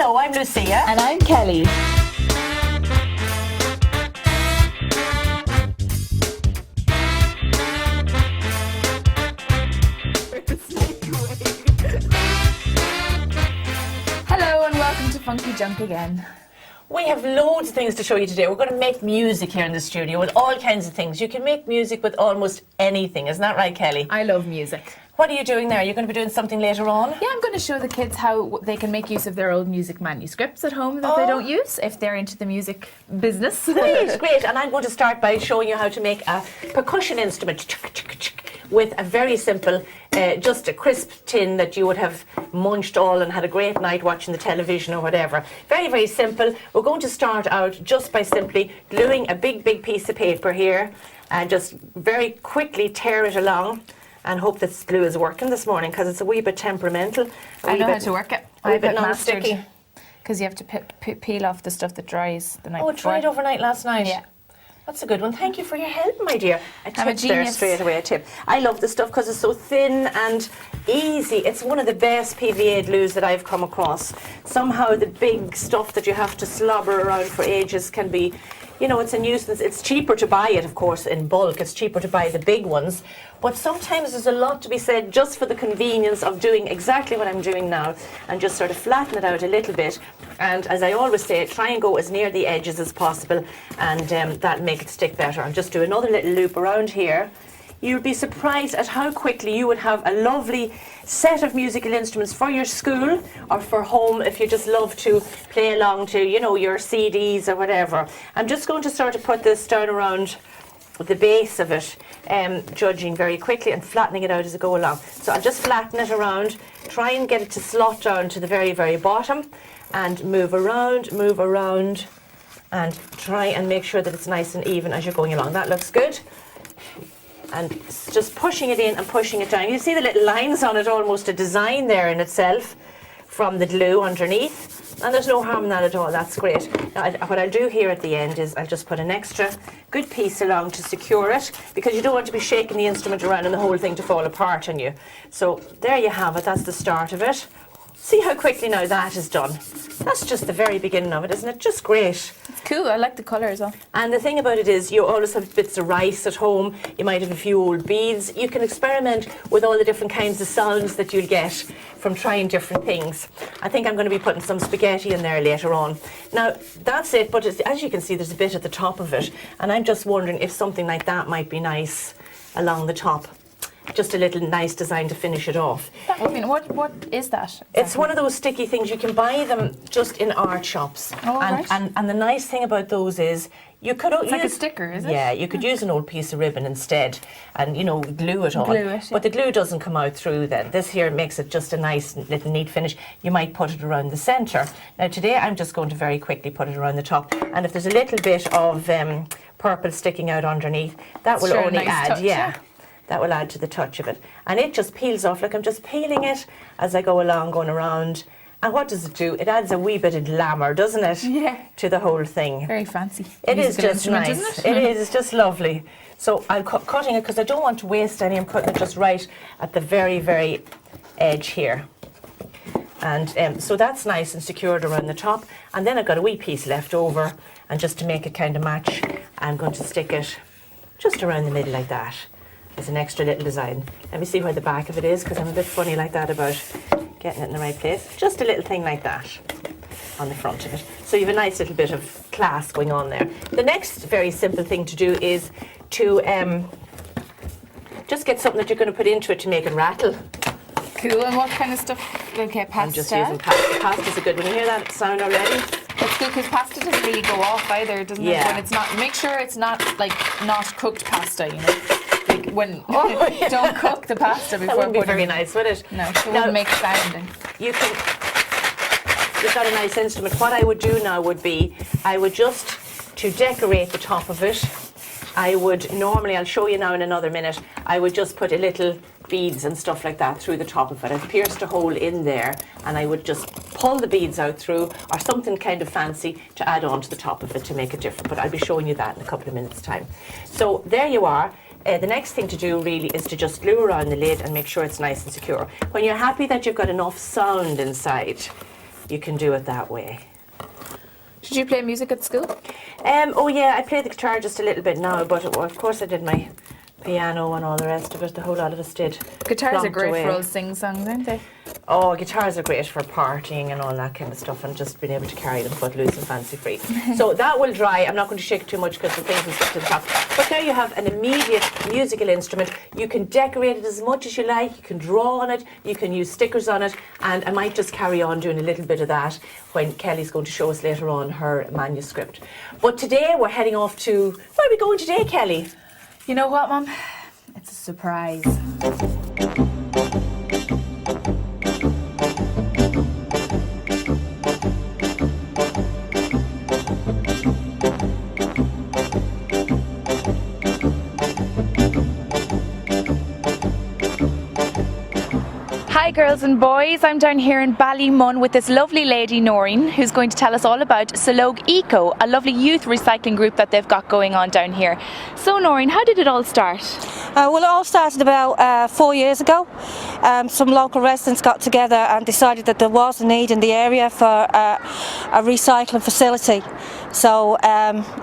Hello, I'm Lucia. And I'm Kelly. Hello and welcome to Funky Junk again. We have loads of things to show you today. We're going to make music here in the studio with all kinds of things. You can make music with almost anything. Isn't that right, Kelly? I love music. What are you doing there? You're going to be doing something later on? Yeah, I'm going to show the kids how they can make use of their old music manuscripts at home that they don't use if they're into the music business. Great, great. And I'm going to start by showing you how to make a percussion instrument with a very simple, just a crisp tin that you would have munched all and had a great night watching the television or whatever. Very, very simple. We're going to start out just by simply gluing a big, big piece of paper here and just very quickly tear it along. And hope this glue is working this morning because it's a wee bit temperamental. I know how to work it. A wee bit non-sticky. Because you have to peel off the stuff that dries the night before. Oh, it dried overnight last night? Yeah. That's a good one. Thank you for your help, my dear. I'm a genius. There straight away, a tip. I love this stuff because it's so thin and easy. It's one of the best PVA glues that I've come across. Somehow the big stuff that you have to slobber around for ages can be, you know, it's a nuisance. It's cheaper to buy it, of course, in bulk. It's cheaper to buy the big ones. But sometimes there's a lot to be said just for the convenience of doing exactly what I'm doing now and just sort of flatten it out a little bit. And as I always say, try and go as near the edges as possible and that'll make it stick better. And just do another little loop around here. You'll be surprised at how quickly you would have a lovely set of musical instruments for your school or for home if you just love to play along to, you know, your CDs or whatever. I'm just going to sort of put this down around the base of it, judging very quickly and flattening it out as I go along. So I'll just flatten it around, try and get it to slot down to the very, very bottom and move around and try and make sure that it's nice and even as you're going along. That looks good. And just pushing it in and pushing it down. You see the little lines on it, almost a design there in itself from the glue underneath. And there's no harm in that at all. That's great. Now, what I'll do here at the end is I'll just put an extra good piece along to secure it because you don't want to be shaking the instrument around and the whole thing to fall apart on you. So there you have it. That's the start of it. See how quickly now that is done. That's just the very beginning of it, isn't it? Just great. It's cool. I like the colour as well. And the thing about it is you always have bits of rice at home. You might have a few old beads. You can experiment with all the different kinds of sounds that you'll get from trying different things. I think I'm going to be putting some spaghetti in there later on. Now, that's it, but as you can see, there's a bit at the top of it. And I'm just wondering if something like that might be nice along the top. Just a little nice design to finish it off. I mean, what is that? Exactly? It's one of those sticky things. You can buy them just in art shops. Oh, right. And the nice thing about those is you could use like a sticker, is it? Yeah, you could use an old piece of ribbon instead and, you know, glue it on. Glue it, yeah. But the glue doesn't come out through then. This here makes it just a nice little neat finish. You might put it around the centre. Now today I'm just going to very quickly put it around the top. And if there's a little bit of purple sticking out underneath, that will only add, touch, yeah. That will add to the touch of it. And it just peels off, like I'm just peeling it as I go along, going around. And what does it do? It adds a wee bit of glamour, doesn't it? Yeah. To the whole thing. Very fancy. It is just nice. Isn't It is, it's just lovely. So I'm cutting it because I don't want to waste any. I'm cutting it just right at the very, very edge here. And so that's nice and secured around the top. And then I've got a wee piece left over. And just to make it kind of match, I'm going to stick it just around the middle like that. As an extra little design. Let me see where the back of it is because I'm a bit funny like that about getting it in the right place. Just a little thing like that on the front of it. So you have a nice little bit of class going on there. The next very simple thing to do is to just get something that you're going to put into it to make it rattle. Cool. And what kind of stuff? Okay, pasta. I'm just using pasta. Pasta's a good one. You hear that sound already? It's good because pasta doesn't really go off either, doesn't it? When it's not, make sure it's not like not cooked pasta, you know. When don't cook the pasta before that wouldn't be putting very it. nice, would it? No, it wouldn't make sound. You've got a nice instrument. What I would do now would be, I would just, to decorate the top of it, I would normally, I'll show you now in another minute, I would just put a little beads and stuff like that through the top of it. I've pierced a hole in there and I would just pull the beads out through or something kind of fancy to add on to the top of it to make it different. But I'll be showing you that in a couple of minutes' time. So there you are. The next thing to do really is to just glue around the lid and make sure it's nice and secure. When you're happy that you've got enough sound inside, you can do it that way. Did you play music at school? Oh yeah, I play the guitar just a little bit now, but of course I did my piano and all the rest of it. The whole lot of us did. Guitars are Plonked great away. for old sing-songs, aren't they? Oh, guitars are great for partying and all that kind of stuff, and just being able to carry them footloose and fancy free. So that will dry. I'm not going to shake it too much because the things will stick to the top. But now you have an immediate musical instrument. You can decorate it as much as you like. You can draw on it. You can use stickers on it. And I might just carry on doing a little bit of that when Kelly's going to show us later on her manuscript. But today we're heading off to... Where are we going today, Kelly? You know what, Mum? It's a surprise. Hi girls and boys, I'm down here in Ballymun with this lovely lady Noreen, who's going to tell us all about Sológ Eco, a lovely youth recycling group that they've got going on down here. So Noreen, how did it all start? Well, it all started about 4 years ago. Some local residents got together and decided that there was a need in the area for a recycling facility. So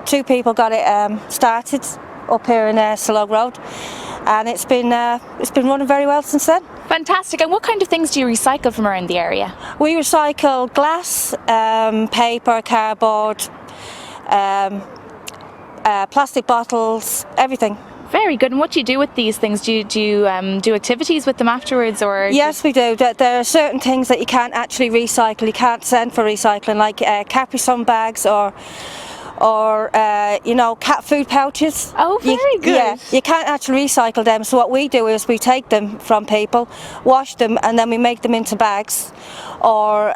2 people got it started up here in Sológ Road, and it's been running very well since then. Fantastic. And what kind of things do you recycle from around the area? We recycle glass, paper, cardboard, plastic bottles, everything. Very good. And what do you do with these things? Do you do activities with them afterwards, or? Yes, we do. There are certain things that you can't actually recycle. You can't send for recycling, like Capri Sun bags or you know, cat food pouches. Oh, very good. Yeah, you can't actually recycle them. So what we do is we take them from people, wash them, and then we make them into bags or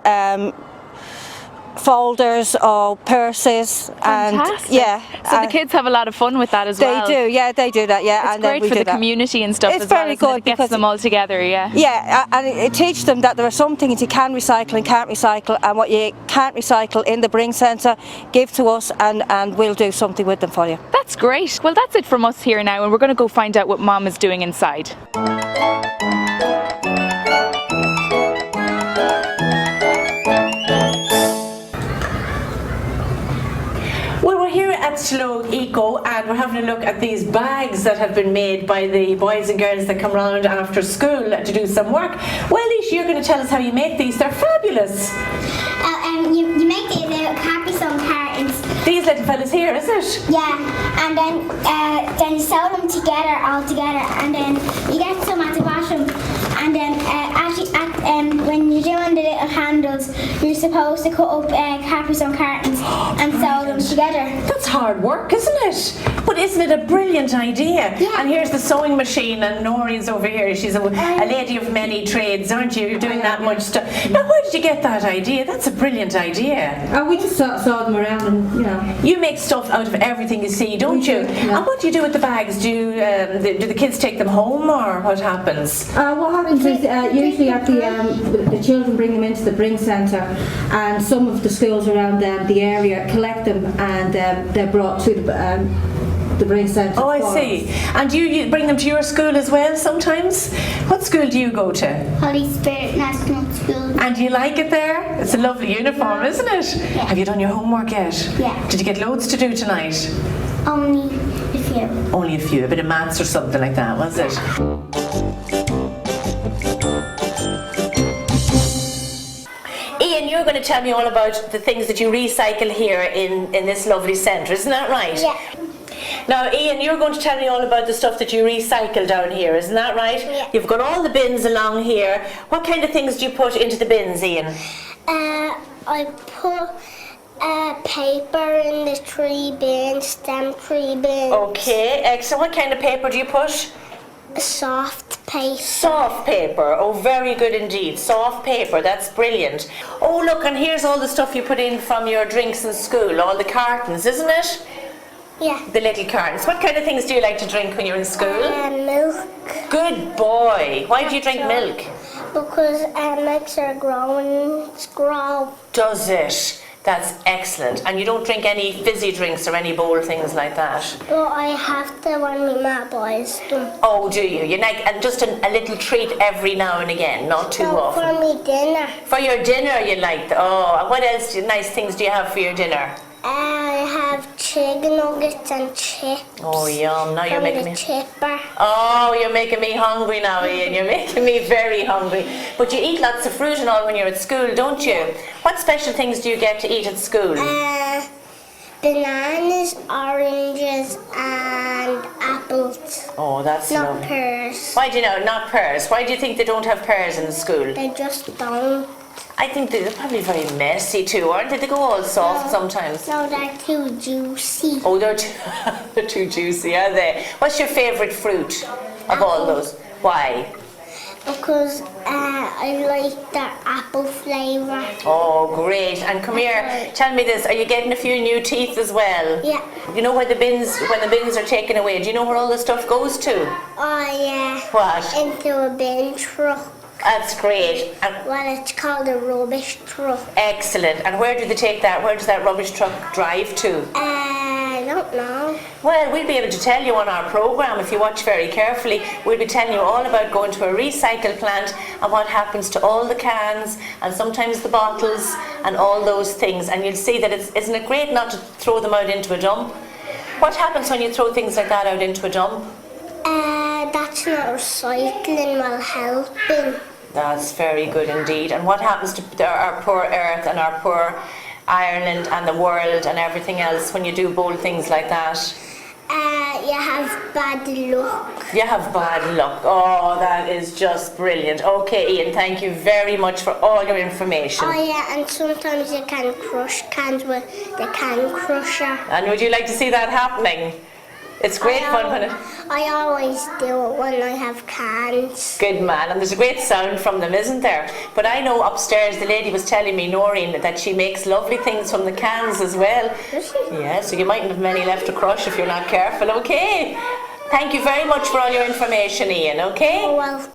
folders or purses. Fantastic. And yeah, so the kids have a lot of fun with that as well. They do, yeah, they do that, yeah. It's and then great we for do the that. community and stuff It's as well, very isn't it? good It gets because them all together, yeah. Yeah, and it teaches them that there are some things you can recycle and can't recycle, and what you can't recycle in the Bring Centre, give to us and we'll do something with them for you. That's great. Well, that's it from us here now, and we're going to go find out what Mom is doing inside. Well, we're here at Sológ Eco and we're having a look at these bags that have been made by the boys and girls that come round after school to do some work. Well, Leisha, you're going to tell us how you make these. They're fabulous. You make these little Capri Sun cartons. These little fellas here, is it? Yeah, and then you sew them together, all together, and then you get some at the bottom. And then when you're doing the little handles, you're supposed to cut up Capri Sun cartons and sew them together. That's hard work, isn't it? But isn't it a brilliant idea? Yeah. And here's the sewing machine, and Noreen's over here. She's a lady of many trades, aren't you? You're doing that much stuff. Now, where did you get that idea? That's a brilliant idea. We just saw them around and, you know. You make stuff out of everything you see, don't you? Yeah. And what do you do with the bags? Do the kids take them home, or what happens? What happens is usually at the children bring them into the Bring Centre, and some of the schools around the area collect them, and they're brought to the Bring Centre. Oh, I see. And you bring them to your school as well sometimes? What school do you go to? Holy Spirit National School. And do you like it there? It's a lovely uniform, isn't it? Yeah. Have you done your homework yet? Yeah. Did you get loads to do tonight? Only a few. Only a few, a bit of maths or something like that, was it? Ian, you're going to tell me all about the things that you recycle here in this lovely centre, isn't that right? Yeah. Now, Ian, you're going to tell me all about the stuff that you recycle down here, isn't that right? Yeah. You've got all the bins along here. What kind of things do you put into the bins, Ian? I put paper in the 3 bins, stem 3 bins. Okay, excellent. What kind of paper do you put? Soft paper. Soft paper. Oh, very good indeed. Soft paper. That's brilliant. Oh, look, and here's all the stuff you put in from your drinks in school. All the cartons, isn't it? Yeah. The little cartons. What kind of things do you like to drink when you're in school? Milk. Good boy. Why do you drink milk? Because milks are growing. It's grow. Does it? That's excellent. And you don't drink any fizzy drinks or any bowl things like that? But I have to when my ma buys them. Oh, do you? You like, and just a little treat every now and again, not too So often. for me dinner, For your dinner, you like. Oh, what else? Nice things do you have for your dinner? I have chicken nuggets and chips. Oh, yum! Now you're from making the me. chipper. Oh, you're making me hungry now, Ian. You're making me very hungry. But you eat lots of fruit and all when you're at school, don't you? What special things do you get to eat at school? Bananas, oranges, and apples. Oh, that's Not lovely. pears. Why do you know? Not pears. Why do you think they don't have pears in the school? They just don't. I think they're probably very messy too, aren't they? They go all soft sometimes. No, they're too juicy. Oh, they're too juicy, are they? What's your favourite fruit of all those? Why? Because I like the apple flavour. Oh, great. And come here, tell me this, are you getting a few new teeth as well? Yeah. You know where when the bins are taken away, do you know where all the stuff goes to? Oh yeah. What? Into a bin truck. That's great. And Well, it's called a rubbish truck. excellent. And where do they take that? Where does that rubbish truck drive to? I don't know. Well, we'll be able to tell you on our programme, if you watch very carefully, we'll be telling you all about going to a recycle plant and what happens to all the cans and sometimes the bottles and all those things. And you'll see that isn't it great not to throw them out into a dump? What happens when you throw things like that out into a dump? That's not recycling while helping. That's very good indeed. And what happens to our poor earth and our poor Ireland and the world and everything else when you do bold things like that? You have bad luck. You have bad luck. Oh, that is just brilliant. Okay, Ian, thank you very much for all your information. Oh yeah, and sometimes you can crush cans with the can crusher. And would you like to see that happening? It's great fun when it... I always do it when I have cans. Good man, and there's a great sound from them, isn't there? But I know upstairs the lady was telling me, Noreen, that she makes lovely things from the cans as well. Does she? Yeah, so you mightn't have many left to crush if you're not careful, okay? Thank you very much for all your information, Ian, okay? Oh well.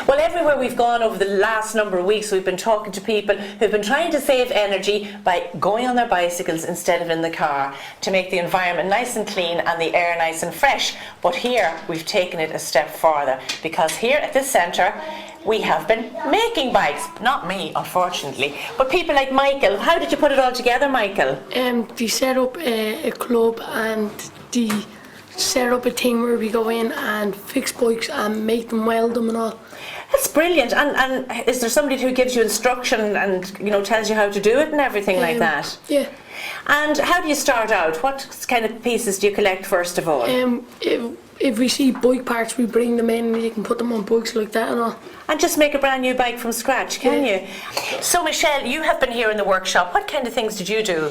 Well, everywhere we've gone over the last number of weeks, we've been talking to people who've been trying to save energy by going on their bicycles instead of in the car to make the environment nice and clean and the air nice and fresh. But here, we've taken it a step farther because here at this centre, we have been making bikes. Not me, unfortunately, but people like Michael. How did you put it all together, Michael? They set up a club and they set up a thing where we go in and fix bikes and make them weld them and all. That's brilliant. And is there somebody who gives you instruction and tells you how to do it and everything like that? Yeah. And how do you start out? What kind of pieces do you collect first of all? If we see bike parts, we bring them in and you can put them on bikes like that and all. And just make a brand new bike from scratch, can you? So Michelle, you have been here in the workshop. What kind of things did you do?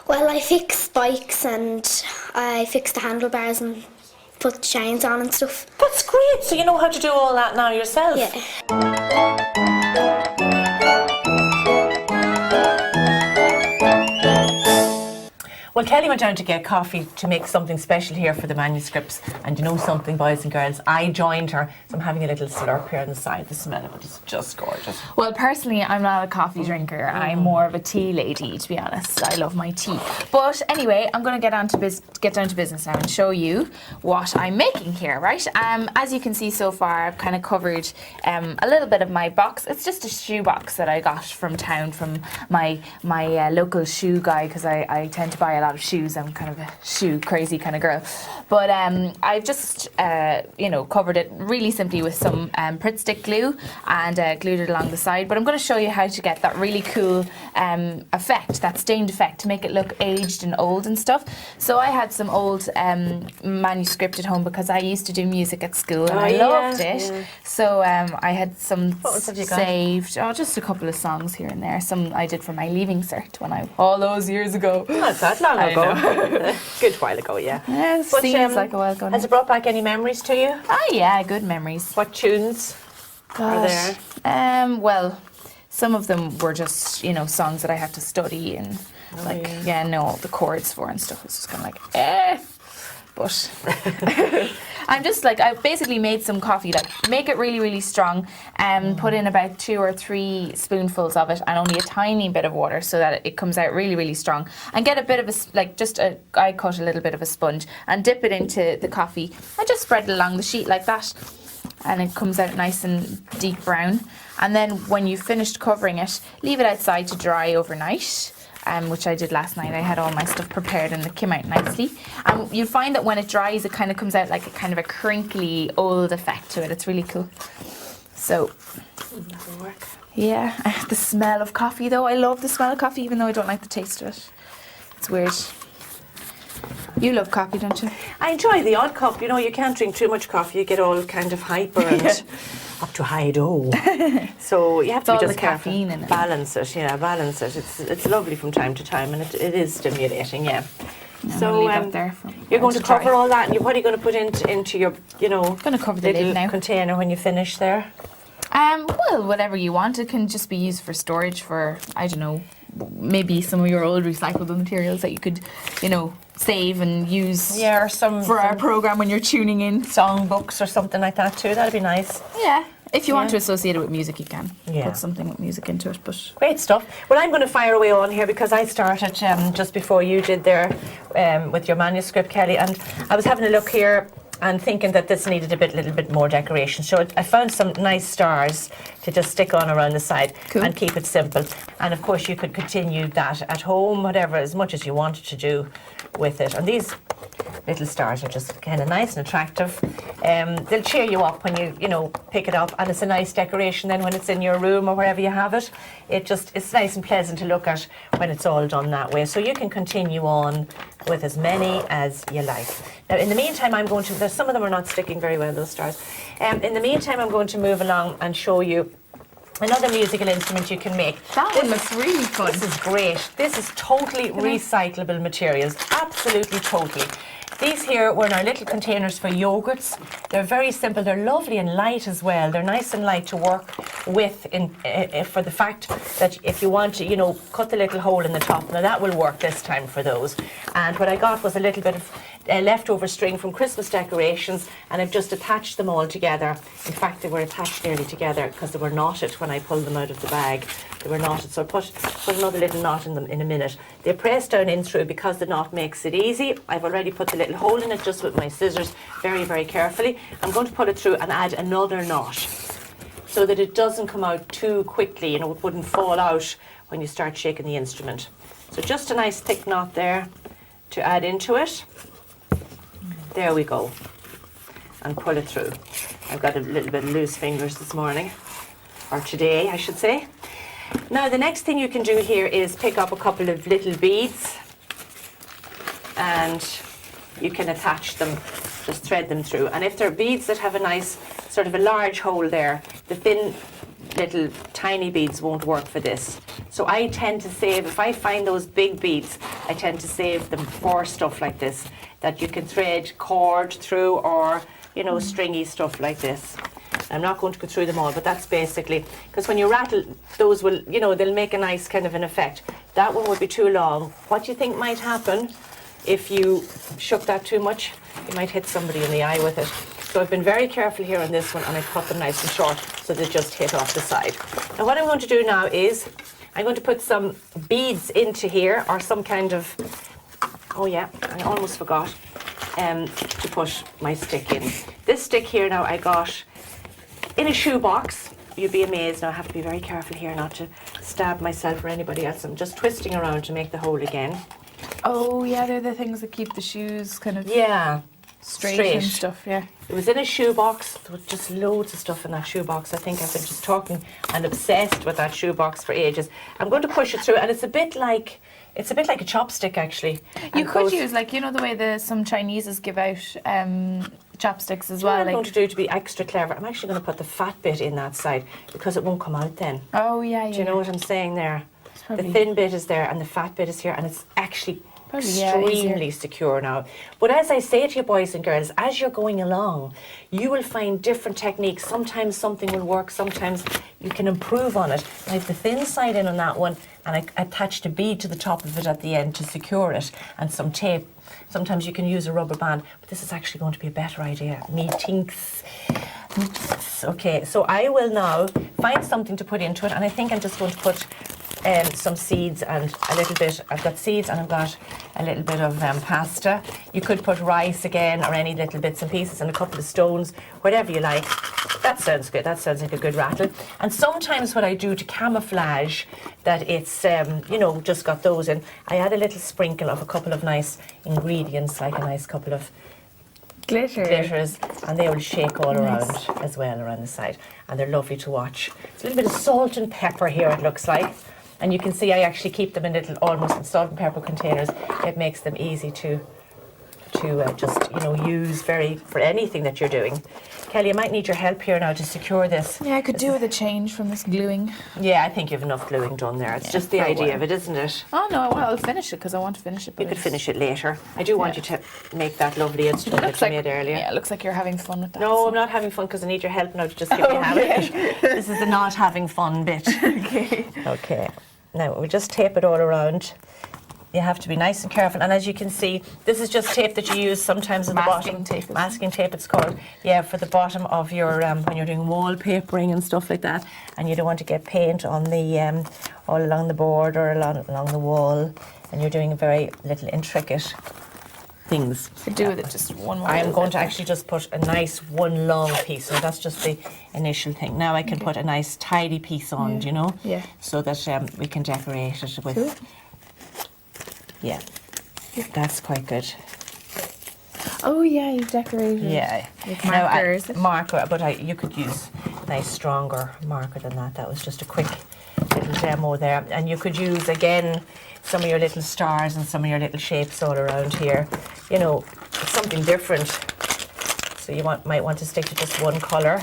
Well, I fix bikes and I fix the handlebars and put chains on and stuff. That's great. So you know how to do all that now yourself? Yeah. Well, Kelly went down to get coffee to make something special here for the manuscripts. And you know something, boys and girls? I joined her. So I'm having a little slurp here on the side. The smell of it is just gorgeous. Well, personally, I'm not a coffee drinker. I'm more of a tea lady, to be honest. I love my tea. But anyway, I'm going to get down to business now and show you what I'm making here, right? As you can see so far, I've kind of covered a little bit of my box. It's just a shoe box that I got from town from my local shoe guy because I tend to buy a lot of shoes. I'm kind of a shoe crazy kind of girl. But I've just, covered it really simply with some Pritt stick glue and glued it along the side. But I'm going to show you how to get that really cool effect, that stained effect, to make it look aged and old and stuff. So I had some old manuscript at home because I used to do music at school and I loved it. Yeah. So I had some saved, just a couple of songs here and there. Some I did for my leaving cert all those years ago. Not that long ago. Good while ago, yeah. Yeah, But, seems like a while ago now. Has it brought back any memories to you? Oh yeah, good memories. What tunes are there? Well, some of them were just, songs that I had to study and the chords for and stuff. It's just kind of like, but I'm just like, I've basically made some coffee, like make it really, really strong and put in about 2 or 3 spoonfuls of it and only a tiny bit of water so that it comes out really, really strong. And get a bit of I cut a little bit of a sponge and dip it into the coffee and just spread it along the sheet like that. And it comes out nice and deep brown. And then when you've finished covering it, leave it outside to dry overnight. Which I did last night. I had all my stuff prepared and it came out nicely. And you'll find that when it dries, it kind of comes out like a kind of a crinkly old effect to it. It's really cool. So, That'll work. yeah, the smell of coffee though. I love the smell of coffee even though I don't like the taste of it. It's weird. You love coffee, don't you? I enjoy the odd cup. You know, you can't drink too much coffee. You get all kind of hyper and up to high dough. So you have to all be the just careful. caffeine in it. Balance it, balance it. It's lovely from time to time, and it is stimulating, yeah. I'm So gonna leave that there for you're going to dry. cover all that, and you're probably going to put into your, Gonna cover the lid little now. container when you finish there. Well, whatever you want. It can just be used for storage for, I don't know, maybe some of your old recyclable materials that you could, save and use Yeah, or some for our program when you're tuning in. songbooks or something like that too. That'd be nice. Yeah. If you want Yeah. to associate it with music, you can Yeah. put something with music into it. But Great stuff. Well, I'm going to fire away on here because I started just before you did there with your manuscript, Kelly, and I was having a look here and thinking that this needed a little bit more decoration. So I found some nice stars to just stick on around the side Cool. and keep it simple. And of course, you could continue that at home, whatever, as much as you wanted to do with it. And these little stars are just kind of nice and attractive. They'll cheer you up when you pick it up, and it's a nice decoration then when it's in your room or wherever you have it. It's nice and pleasant to look at when it's all done that way. So you can continue on with as many as you like. Now, in the meantime, some of them are not sticking very well, those stars. In the meantime, I'm going to move along and show you another musical instrument you can make. that one looks really fun. This is great. This is totally recyclable materials. Absolutely totally. These here were in our little containers for yogurts. They're very simple. They're lovely and light as well. They're nice and light to work with for the fact that if you want to, cut the little hole in the top. Now that will work this time for those. And what I got was a little bit of leftover string from Christmas decorations, and I've just attached them all together. In fact, they were attached nearly together because they were knotted when I pulled them out of the bag. They were knotted, so I put another little knot in them in a minute. They press down in through because the knot makes it easy. I've already put the little hole in it just with my scissors very, very carefully. I'm going to pull it through and add another knot so that it doesn't come out too quickly, it wouldn't fall out when you start shaking the instrument. So just a nice thick knot there to add into it. There we go. And pull it through. I've got a little bit of loose fingers this morning, or today I should say. Now the next thing you can do here is pick up a couple of little beads and you can attach them, just thread them through. And if they're beads that have a nice sort of a large hole there, the thin little tiny beads won't work for this. So I tend to save, if I find those big beads, I tend to save them for stuff like this, that you can thread cord through, or stringy stuff like this. I'm not going to go through them all, but that's basically, because when you rattle, those will, they'll make a nice kind of an effect. That one would be too long. What do you think might happen if you shook that too much? You might hit somebody in the eye with it. So I've been very careful here on this one, and I've cut them nice and short so they just hit off the side. Now what I'm going to do now is, I'm going to put some beads into here, or some kind of, oh yeah, I almost forgot to put my stick in. This stick here now I got in a shoebox. You'd be amazed. Now I have to be very careful here not to stab myself or anybody else. I'm just twisting around to make the hole again. oh yeah, they're the things that keep the shoes kind of Yeah, straight and stuff. Yeah. It was in a shoebox. There was just loads of stuff in that shoebox. I think I've been just talking and obsessed with that shoebox for ages. I'm going to push it through, and it's a bit like a chopstick actually. You And could goes- use, like, the way some Chineses give out chopsticks as What well. I'm going Like, to do to be extra clever, I'm actually going to put the fat bit in that side because it won't come out then. oh yeah, yeah. Do you know what I'm saying there? The probably- thin bit is there and the fat bit is here, and it's actually Probably, yeah, easier. extremely secure now. But as I say to you, boys and girls, as you're going along, you will find different techniques. Sometimes something will work, sometimes you can improve on it. I have the thin side in on that one, and I attached a bead to the top of it at the end to secure it, and some tape. Sometimes you can use a rubber band, but this is actually going to be a better idea. Me thinks. Okay, so I will now find something to put into it, and I think I'm just going to put some seeds and a little bit. I've got seeds and I've got a little bit of pasta. You could put rice again, or any little bits and pieces, and a couple of stones, whatever you like. That sounds good. That sounds like a good rattle. And sometimes what I do to camouflage that it's, you know, just got those in, I add a little sprinkle of a couple of nice ingredients, like a nice couple of glitters, and they will shake all around as well around the side, and they're lovely to watch. It's a little bit of salt and pepper here, it looks like, and you can see I actually keep them in little almost salt and pepper containers. It makes them easy to just, you know, use for anything that you're doing. Kelly, I might need your help here now to secure this. Yeah, I could do with a change from this gluing. Yeah, I think you have enough gluing done there. It's just the idea of it, isn't it? Oh no, well, I'll finish it because I want to finish it. You could finish it later. I do want you to make that lovely instrument that you made earlier. Yeah, it looks like you're having fun with that. No, I'm not having fun because I need your help now to just give me a hand. This is the not having fun bit. Okay. Okay. Now, we just tape it all around. You have to be nice and careful. And as you can see, this is just tape that you use sometimes at the bottom. Masking tape. Masking tape, it's called. Yeah, for the bottom of your, when you're doing wallpapering and stuff like that. And you don't want to get paint on the, all along the board or along the wall. And you're doing very little intricate things. Could do with it just one more. I am going to actually just put a nice one long piece, so that's just the initial thing. Now I can put a nice tidy piece on, do you know? Yeah. So that we can decorate it with. Cool. Yeah, that's quite good. Oh yeah, you've decorated. Yeah. With Now, marker, is it? marker, but you could use a nice stronger marker than that. That was just a quick little demo there. And you could use, again, some of your little stars and some of your little shapes all around here. You know, something different. So you might want to stick to just one colour,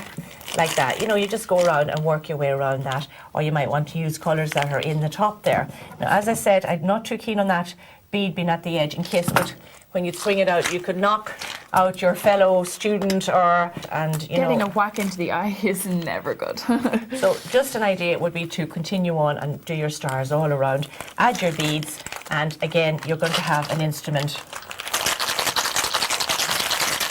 like that. You know, you just go around and work your way around that. Or you might want to use colours that are in the top there. Now, as I said, I'm not too keen on that bead being at the edge, in case when you swing it out, you could knock out your fellow student, and Getting a whack into the eye is never good. So just an idea would be to continue on and do your stars all around, add your beads, and again, you're going to have an instrument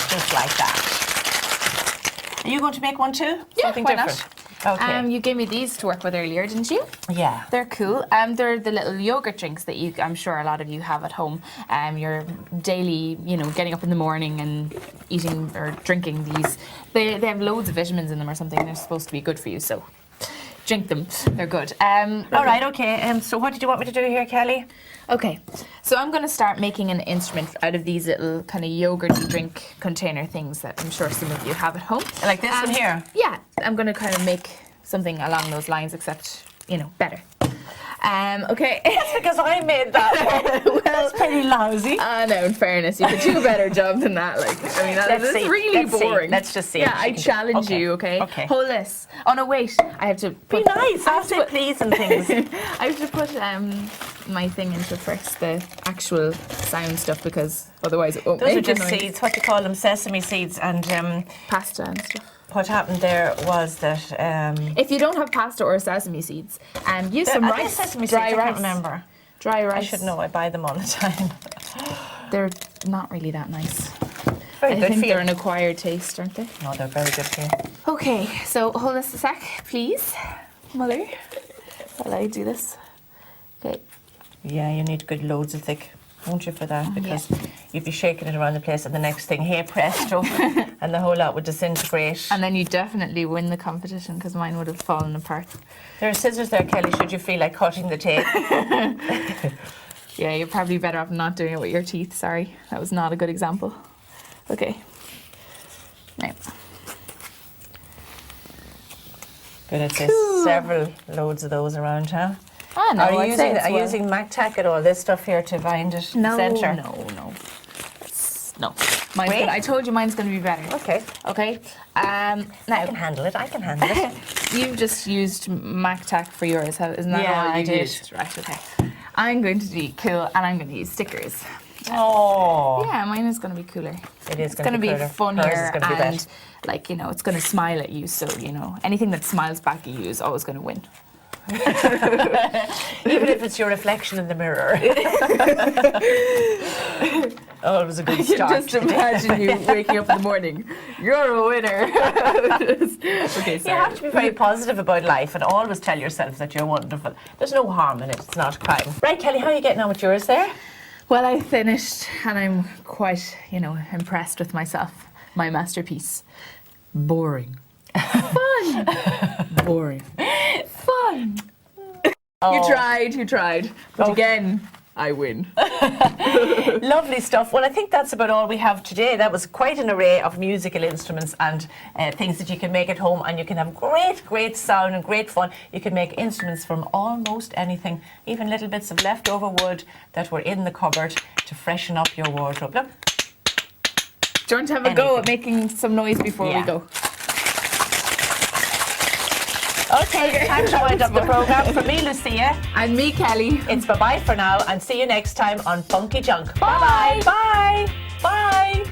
just like that. Are you going to make one too? Yeah, Something why different? not? Okay. You gave me these to work with earlier, didn't you? Yeah. They're cool. They're the little yogurt drinks that I'm sure a lot of you have at home. Your daily, you know, getting up in the morning and eating or drinking these. They have loads of vitamins in them or something. They're supposed to be good for you, so drink them. They're good. All right, okay. So what did you want me to do here, Kelly? Okay, so I'm going to start making an instrument out of these little kind of yogurt drink container things that I'm sure some of you have at home. Like this one here? Yeah, I'm going to kind of make something along those lines, except, you know, better. Okay. That's because I made that one. Well, that's pretty lousy. No, in fairness, you could do a better job than that. Like, I mean, that's really boring. Let's just see. Yeah, I challenge you, okay? Okay. Hold this. Oh, no, wait. I have to Be put... nice. I'll say please and things. I have to put my thing into first, the actual sound stuff, because otherwise it won't Those are make just a noise. seeds. What do you call them? Sesame seeds. And Pasta and stuff. what happened there was that... If you don't have pasta or sesame seeds, use some are they rice. sesame dry seeds? rice. I can't remember. Dry rice. I should know. I buy them all the time. They're not really that nice. Very I good think for they're you. an acquired taste, aren't they? No, they're very good for you. Okay, so hold this a sec, please, Muller, while I do this. Okay. Yeah, you need good loads of thick, won't you, for that? Because you'd be shaking it around the place, and the next thing, hey presto, and the whole lot would disintegrate. And then you definitely win the competition, because mine would have fallen apart. There are scissors there, Kelly, should you feel like cutting the tape. Yeah, you're probably better off not doing it with your teeth, sorry. That was not a good example. Okay. Now. Good, I'd say several loads of those around, huh? Ah, no, Are you using MacTac at all, this stuff here, to bind it centre? No. No. Mine's Wait. gonna, I told you mine's going to be better. Okay. Okay. I Now, can handle it, I can handle it. you've just used MacTac for yours, isn't that Yeah, all I you did. used? Right, okay. I'm going to be cool and I'm going to use stickers. Oh. Yeah, mine is going to be cooler. It is It's going to be cooler. funnier Hers is gonna be and, better. like, you know, it's going to smile at you. So, you know, anything that smiles back at you is always going to win. Even if it's your reflection in the mirror. Oh, it was a good start. Just imagine you waking up in the morning. You're a winner. Okay, You sorry. have to be very positive about life and always tell yourself that you're wonderful. There's no harm in it. It's not a crime. Right, Kelly, how are you getting on with yours there? Well, I finished and I'm quite, you know, impressed with myself. My masterpiece. Boring. Fun. Boring. Fun. You tried. But again, I win. Lovely stuff. Well, I think that's about all we have today. That was quite an array of musical instruments and things that you can make at home, and you can have great sound and great fun. You can make instruments from almost anything, even little bits of leftover wood that were in the cupboard to freshen up your wardrobe. Look. Do you want to have a go at Anything. making some noise before Yeah. we go? Okay, time to wind up the programme. For me, Lucia, And me, Kelly. it's bye-bye for now, and see you next time on Funky Junk. Bye-bye. Bye. Bye.